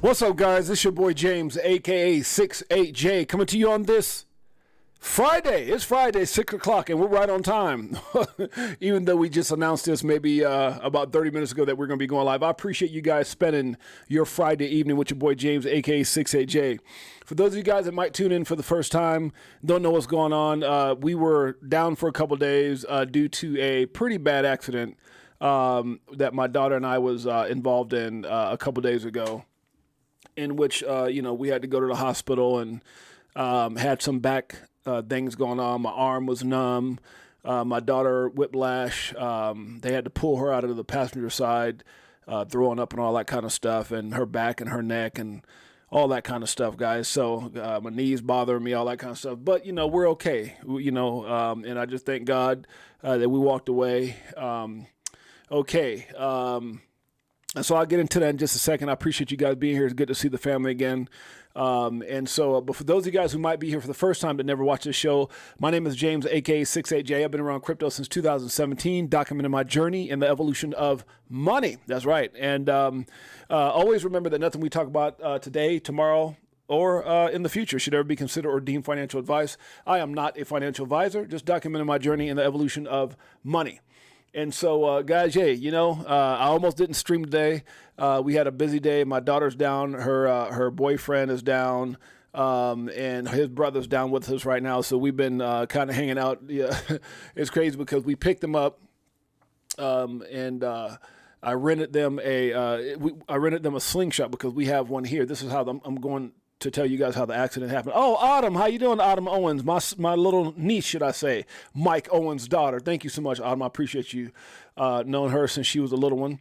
What's up, guys? It's your boy James, aka Six8Jay, coming to you on this Friday. It's Friday, 6 o'clock, and we're right on time. Even though we just announced this maybe about 30 minutes ago that we're going to be going live. I appreciate you guys spending your Friday evening with your boy James, aka Six8Jay. For those of you guys that might tune in for the first time, don't know what's going on, we were down for a couple days due to a pretty bad accident that my daughter and I was involved in a couple days ago, in which, we had to go to the hospital and had some back things going on. My arm was numb. My daughter, whiplash. They had to pull her out of the passenger side, throwing up and all that kind of stuff, and her back and her neck and all that kind of stuff, guys. So my knees bothering me, all that kind of stuff. But, we're okay, and I just thank God that we walked away okay. And so I'll get into that in just a second. I appreciate you guys being here. It's good to see the family again. But for those of you guys who might be here for the first time that never watched this show, my name is James, aka Six8Jay. I've been around crypto since 2017, documenting my journey in the evolution of money. That's right. And always remember that nothing we talk about today, tomorrow, or in the future should ever be considered or deemed financial advice. I am not a financial advisor, just documenting my journey in the evolution of money. And so, guys, I almost didn't stream today. We had a busy day. My daughter's down. Her boyfriend is down, and his brother's down with us right now. So we've been kind of hanging out. Yeah, it's crazy because we picked them up, and I rented them a slingshot because we have one here. This is how I'm going to tell you guys how the accident happened. Oh, Autumn, how you doing, Autumn Owens? My little niece, should I say, Mike Owens' daughter. Thank you so much, Autumn. I appreciate you knowing her since she was a little one.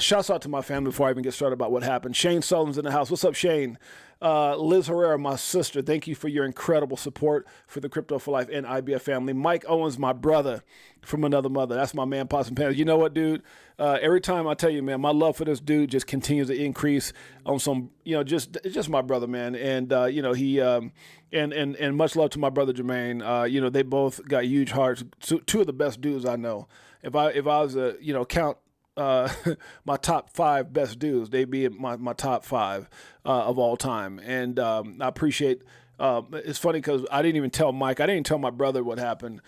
Shouts out to my family before I even get started about what happened. Shane Sullivan's in the house. What's up, Shane? Liz Herrera, my sister, thank you for your incredible support for the Crypto for Life and IBF family. Mike Owens, my brother from another mother. That's my man, Possum Pants. You know what, dude? Every time I tell you, man, my love for this dude just continues to increase on some, it's just my brother, man. And, he, and much love to my brother, Jermaine. They both got huge hearts. Two of the best dudes I know. If I was to, count my top 5 best dudes, they'd be my top 5 of all time. And I appreciate, it's funny because I didn't even tell Mike, I didn't tell my brother what happened.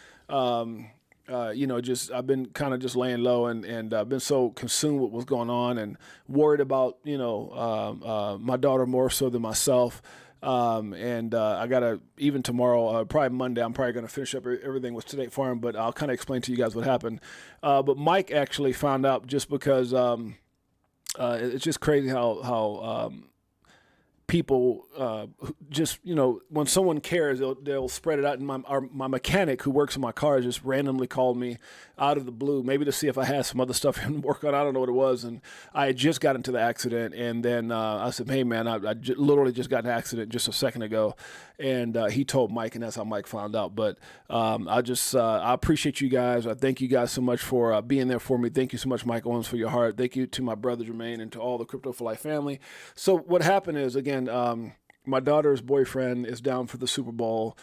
I've been kind of just laying low and I've been so consumed with what's going on and worried about, my daughter more so than myself. I gotta, even tomorrow, probably Monday, I'm probably gonna finish up everything with State Farm, but I'll kind of explain to you guys what happened. But Mike actually found out just because it's just crazy how people just, when someone cares, they'll spread it out. And my mechanic who works in my car just randomly called me out of the blue, maybe to see if I had some other stuff to work on. I don't know what it was. And I had just got into the accident. And then I said, hey, man, I literally just got in an accident just a second ago. And he told Mike, and that's how Mike found out. But I appreciate you guys. I thank you guys so much for being there for me. Thank you so much, Mike Owens, for your heart. Thank you to my brother, Jermaine, and to all the Crypto for Life family. So what happened is, again, my daughter's boyfriend is down for the Super Bowl,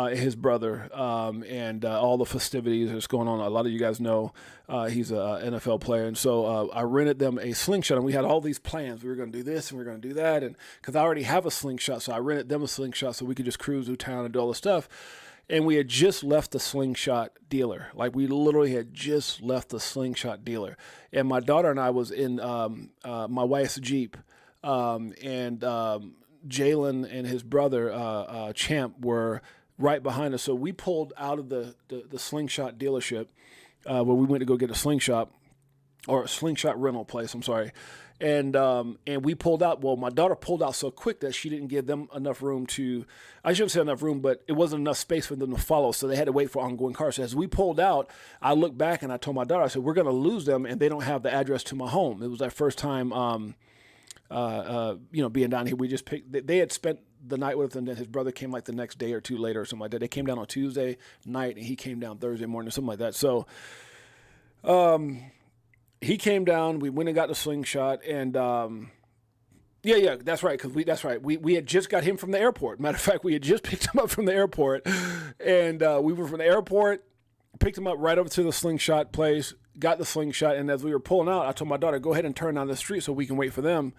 his brother, and all the festivities that's going on. A lot of you guys know he's an NFL player. And so I rented them a slingshot, and we had all these plans. We were going to do this and we were going to do that. And because I already have a slingshot, so I rented them a slingshot so we could just cruise through town and do all the stuff. And we had just left the slingshot dealer. Like, we literally had just left the slingshot dealer. And my daughter and I was in my wife's Jeep. Jalen and his brother, Champ, were right behind us. So we pulled out of the slingshot dealership where we went to go get a slingshot, or a slingshot rental place, I'm sorry. And we pulled out. Well, my daughter pulled out so quick that she didn't give them enough room to, I shouldn't say enough room, but it wasn't enough space for them to follow. So they had to wait for ongoing cars. So as we pulled out, I looked back and I told my daughter, I said, we're going to lose them, and they don't have the address to my home. It was our first time, being down here. We just they had spent the night with us, and then his brother came like the next day or two later or something like that. They came down on Tuesday night and he came down Thursday morning or something like that. So, he came down, we went and got the slingshot, and, that's right. We had just got him from the airport. Matter of fact, we had just picked him up from the airport, and, we were from the airport, picked him up right over to the slingshot place, got the slingshot, and as we were pulling out, I told my daughter, go ahead and turn down the street so we can wait for them.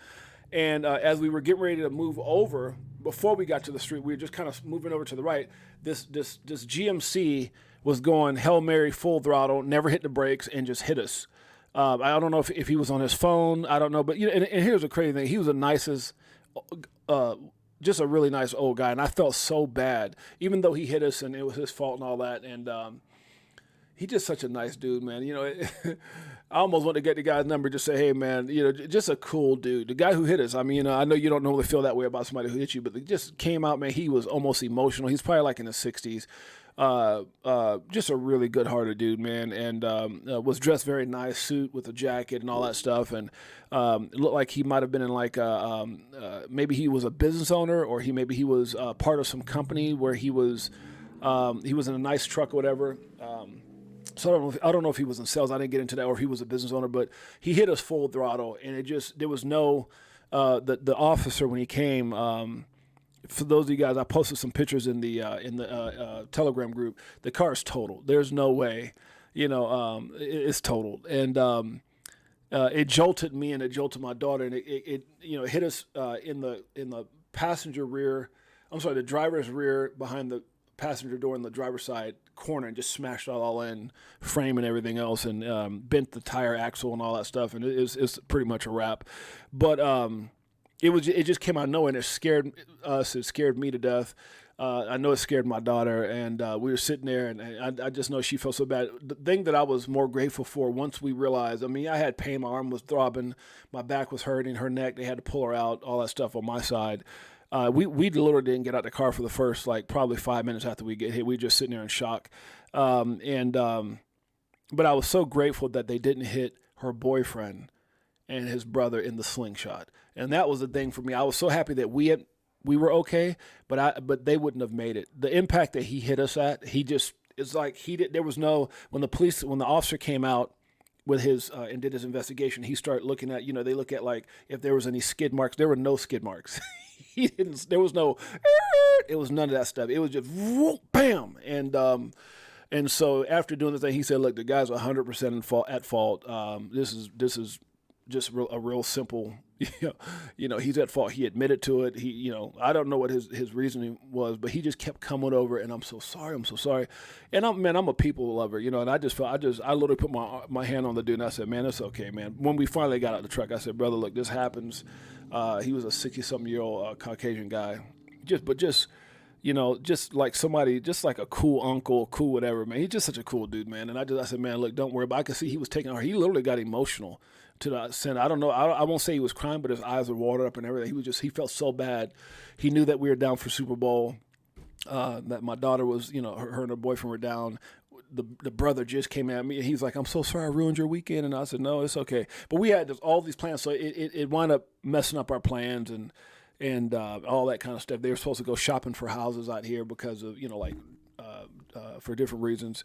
And as we were getting ready to move over, before we got to the street, we were just kind of moving over to the right. This GMC was going Hail Mary full throttle, never hit the brakes, and just hit us. I don't know if he was on his phone. I don't know. But, and here's the crazy thing. He was the nicest, just a really nice old guy. And I felt so bad, even though he hit us and it was his fault and all that. And he's just such a nice dude, man. I almost want to get the guy's number, just say, hey, man, just a cool dude. The guy who hit us, I mean, I know you don't normally feel that way about somebody who hit you, but it just came out, man, he was almost emotional. He's probably like in his 60s. Just a really good-hearted dude, man, and was dressed very nice, suit with a jacket and all that stuff, and it looked like he might have been in like maybe he was a business owner, or maybe he was part of some company where he was in a nice truck or whatever. So I don't know if he was in sales. I didn't get into that, or if he was a business owner, but he hit us full throttle, and there was no the officer when he came. For those of you guys, I posted some pictures in the Telegram group. The car is totaled. There's no way, it's totaled, and it jolted me and it jolted my daughter, and it hit us in the passenger rear. I'm sorry, the driver's rear behind the passenger door in the driver's side corner, and just smashed it all in, frame and everything else, and bent the tire axle and all that stuff, and it's pretty much a wrap. But it just came out of nowhere, and it scared us. It scared me to death. I know it scared my daughter, and we were sitting there, and I just know she felt so bad. The thing that I was more grateful for, once we realized, I mean, I had pain, my arm was throbbing, my back was hurting, her neck, they had to pull her out, all that stuff on my side. We literally didn't get out the car for the first, probably 5 minutes after we get hit. We were just sitting there in shock. But I was so grateful that they didn't hit her boyfriend and his brother in the slingshot. And that was the thing for me. I was so happy that we were okay, but they wouldn't have made it. The impact that he hit us at, it's like there was no, when the officer came out with his, and did his investigation, he started looking at, they look at if there was any skid marks. There were no skid marks. There was no, it was none of that stuff. It was just whoop, bam. And so after doing the thing, he said, look, the guy's 100% at fault. This is just a real simple, he's at fault. He admitted to it. I don't know what his reasoning was, but he just kept coming over, and I'm so sorry. And I'm a people lover, and I literally put my hand on the dude, and I said, man, it's okay, man. When we finally got out of the truck, I said, brother, look, this happens. He was a 60-something-year-old Caucasian guy, just like somebody, just like a cool uncle, cool whatever, man. He's just such a cool dude, man. And I said, man, look, don't worry. But I could see he was taking her. He literally got emotional to the extent. I don't know. I won't say he was crying, but his eyes were watered up and everything. He felt so bad. He knew that we were down for Super Bowl, that my daughter was, her and her boyfriend were down. The brother just came at me, and he's like, I'm so sorry I ruined your weekend. And I said, no, it's okay. But we had all these plans, so it wound up messing up our plans and all that kind of stuff. They were supposed to go shopping for houses out here because of, for different reasons.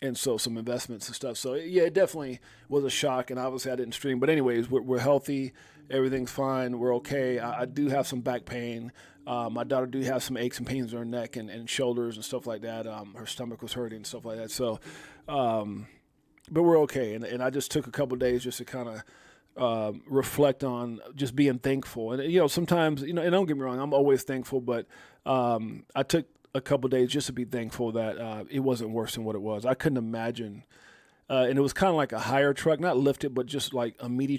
And so some investments and stuff. So yeah, it definitely was a shock, and obviously I didn't stream. But anyways, we're healthy. Everything's fine. We're okay. I do have some back pain. My daughter do have some aches and pains in her neck and shoulders and stuff like that. Her stomach was hurting and stuff like that. So, but we're okay. And I just took a couple of days just to kind of reflect on just being thankful. And, sometimes, and don't get me wrong, I'm always thankful, but I took a couple of days just to be thankful that it wasn't worse than what it was. I couldn't imagine. And it was kind of like a higher truck, not lifted, but just like a meaty